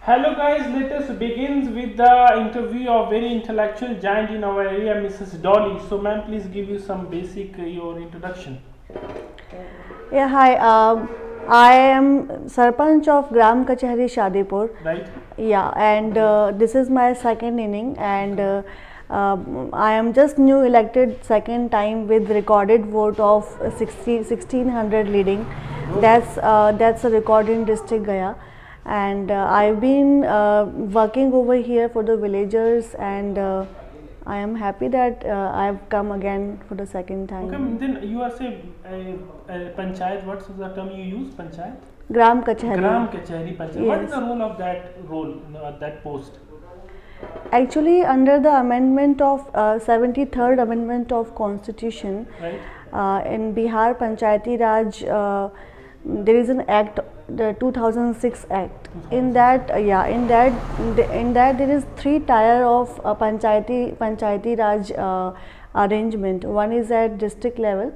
Hello guys, let us begin with the interview of very intellectual giant in our area, Mrs. Dolly. So ma'am, please give you some basic your introduction. Yeah, hi. I am Sarpanch of Gram Kachahari Shadipur. Right? Yeah, and this is my second inning, and I am just new elected second time with recorded vote of 1600 leading. That's a record in district Gaya, and I've been working over here for the villagers, and I am happy that I've come again for the second time. Okay, then you are saying panchayat. What's the term you use? Panchayat. Gram Kachahari. Gram Kachahari Panchayat. What is Yes. the role of that role, that post? Actually, under the amendment of 73rd Amendment of Constitution, Right? in Bihar Panchayati Raj, there is an act, the 2006 Act. In that, in that there is three tier of Panchayati Raj arrangement. One is at district level,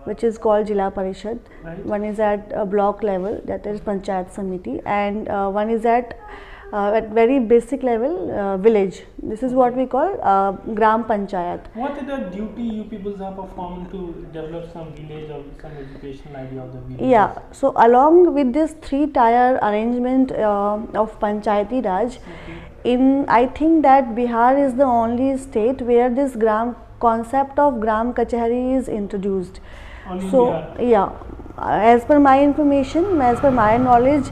which is called Jila Parishad. Right. One is at block level, that is Panchayat Samiti, and one is at very basic level, village. This is what we call Gram Panchayat. What is the duty you people are performing to develop some village or some educational idea of the village? Yeah, so along with this three tier arrangement of Panchayati Raj, I think that Bihar is the only state where this concept of Gram Kachahari is introduced. Only in So Bihar. yeah, as per my information, as per my knowledge,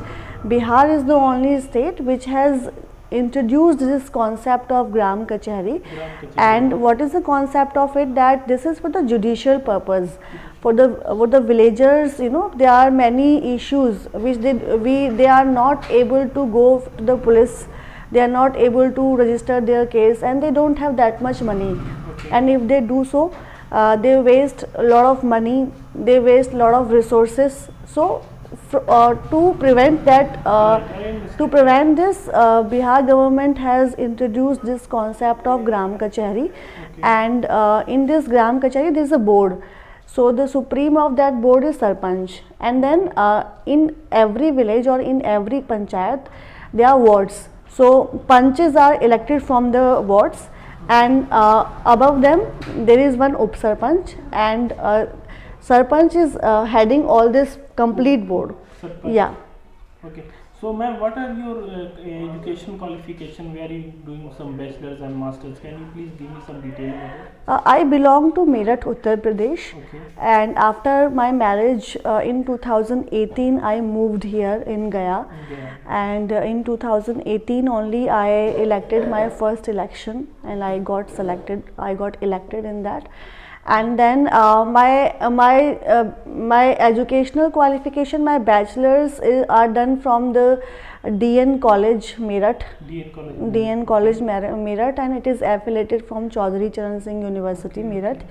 Bihar is the only state which has introduced this concept of Gram Kachahari. Gram Kachahari. And what is the concept of it? That this is for the judicial purpose. For the villagers, there are many issues which they are not able to go to the police. They are not able to register their case, and they don't have that much money. Okay. And if they do so, they waste a lot of money. They waste a lot of resources. So to prevent that, to prevent this, Bihar government has introduced this concept of Gram Kachahari, and in this Gram Kachahari there is a board. So the supreme of that board is Sarpanch, and then in every village or in every panchayat there are wards. So panches are elected from the wards, and above them there is one up sarpanch, and Sarpanch is heading all this complete board. Sarpanch. Yeah. Okay. So, ma'am, what are your education qualification? Where are you doing some bachelor's and masters? Can you please give me some detail about it? I belong to Meerut, Uttar Pradesh, Okay. and after my marriage in 2018, I moved here in Gaya, Yeah. and in 2018 only I elected my first election, and I got selected. I got elected in that. And then my educational qualification, my bachelor's are done from the DN College Meerut. DN College. DN College Meerut, and it is affiliated from Chaudhary Charan Singh University Meerut.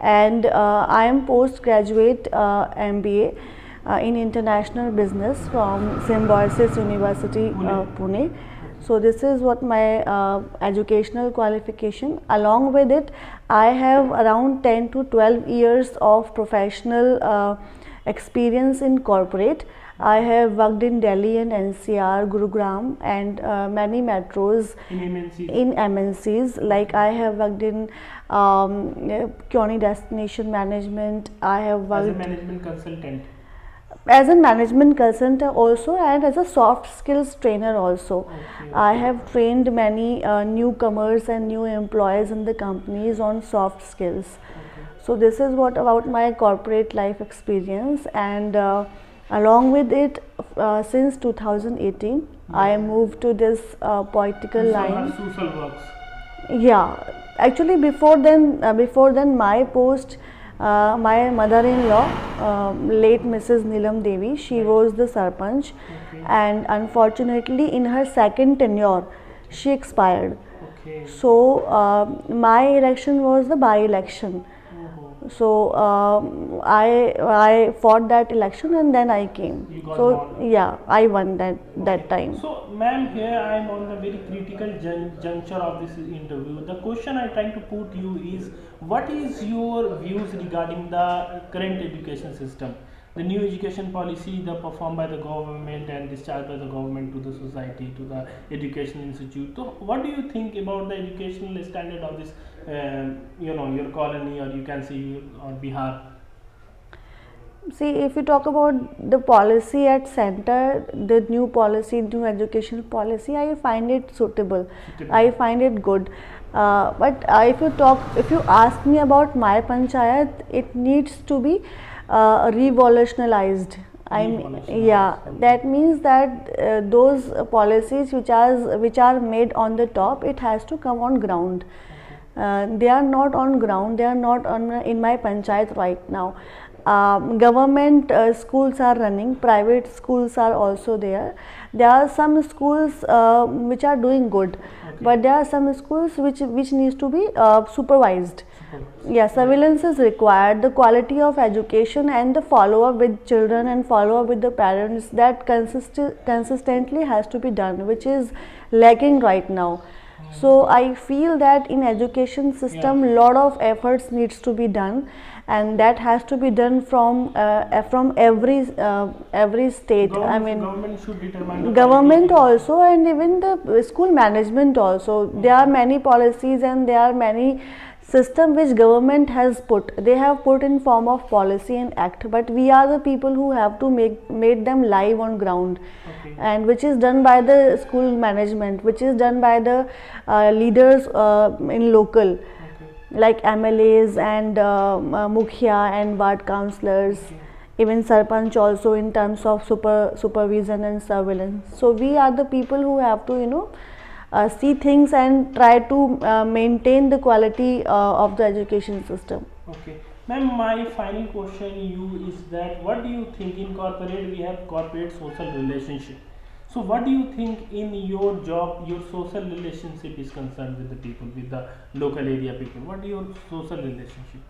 And I am postgraduate MBA in international business from Symbiosis University Pune. So this is what my educational qualification. Along with it, I have around 10 to 12 years of professional experience in corporate. I have worked in Delhi and NCR, Gurugram, and many metros In MNCs. in MNCs. Like I have worked in Kyoni Destination Management. I have As a worked management consultant. as a management consultant also, and as a soft skills trainer also. Okay. I have trained many newcomers and new employees in the companies on soft skills. Okay. So this is what about my corporate life experience, and along with it, since 2018 I moved to this political line. Social works. Yeah, actually before then my post, my mother-in-law, late Mrs. Neelam Devi, she was the Sarpanch, Okay. and unfortunately in her second tenure she expired. Okay. So my election was the by-election. Oh. So I fought that election, and then I came. You got So won. yeah, I won that time. So, ma'am, here I am on a very critical juncture of this interview. The question I am trying to put you is, what is your views regarding the current education system? the new education policy, the performed by the government and discharged by the government to the society, to the education institute. So what do you think about the educational standard of this, your colony, or you can say or Bihar? See, if you talk about the policy at center, the new policy, new education policy, I find it suitable. I find it good. But if you ask me about my panchayat, it needs to be revolutionized. Yeah, that means that those policies which are made on the top, it has to come on ground. They are not on ground. They are not in my panchayat right now. Government schools are running, private schools are also there. There are some schools which are doing good, but there are some schools which needs to be supervised. Yeah, surveillance is required. The quality of education and the follow up with children and follow up with the parents, that consistently has to be done, which is lacking right now. So I feel that in education system, lot of efforts needs to be done, and that has to be done from every state. Government should determine the Government quality. also, and even the school management also. There are many policies and there are many system which government has put. They have put in form of policy and act, but we are the people who have to make them live on ground. Okay. And which is done by the school management, which is done by the leaders in local, like MLAs and Mukhya and ward councillors, even Sarpanch also, in terms of supervision and surveillance. So we are the people who have to see things and try to maintain the quality of the education system. Okay. Ma'am, my final question you is that what do you think in corporate we have corporate social relationship. So what do you think in your job, your social relationship is concerned with the people, with the local area people? What is your social relationship?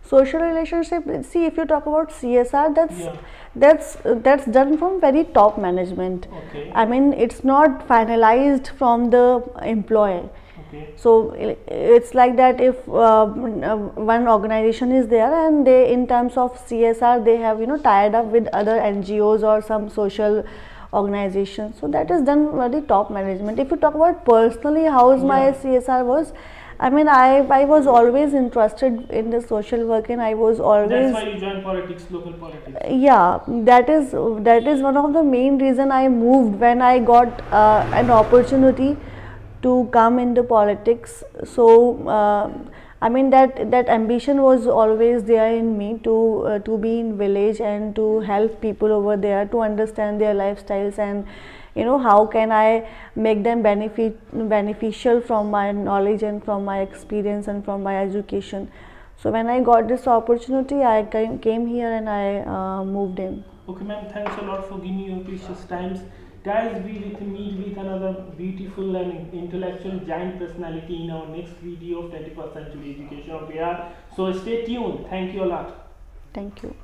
Social relationship, see, if you talk about CSR, Yeah. that's done from very top management. Okay. I mean, it's not finalized from the employee. Okay. So it's like that, if one organization is there and they, in terms of CSR, they have tied up with other NGOs or some social organizations. So that is done by the top management. If you talk about personally, how is my CSR was, I mean, I was always interested in the social work, and I was always. That's why you joined politics, local politics. Yeah, that is one of the main reason I moved when I got an opportunity to come into politics. So I mean, that ambition was always there in me to be in village and to help people over there, to understand their lifestyles, and how can I make them beneficial from my knowledge and from my experience and from my education. So when I got this opportunity, I came here and I moved in. Okay, ma'am, thanks a lot for giving me your precious times. Guys, we will meet with another beautiful and intellectual giant personality in our next video of 21st Century Education of AR. So stay tuned. Thank you a lot. Thank you.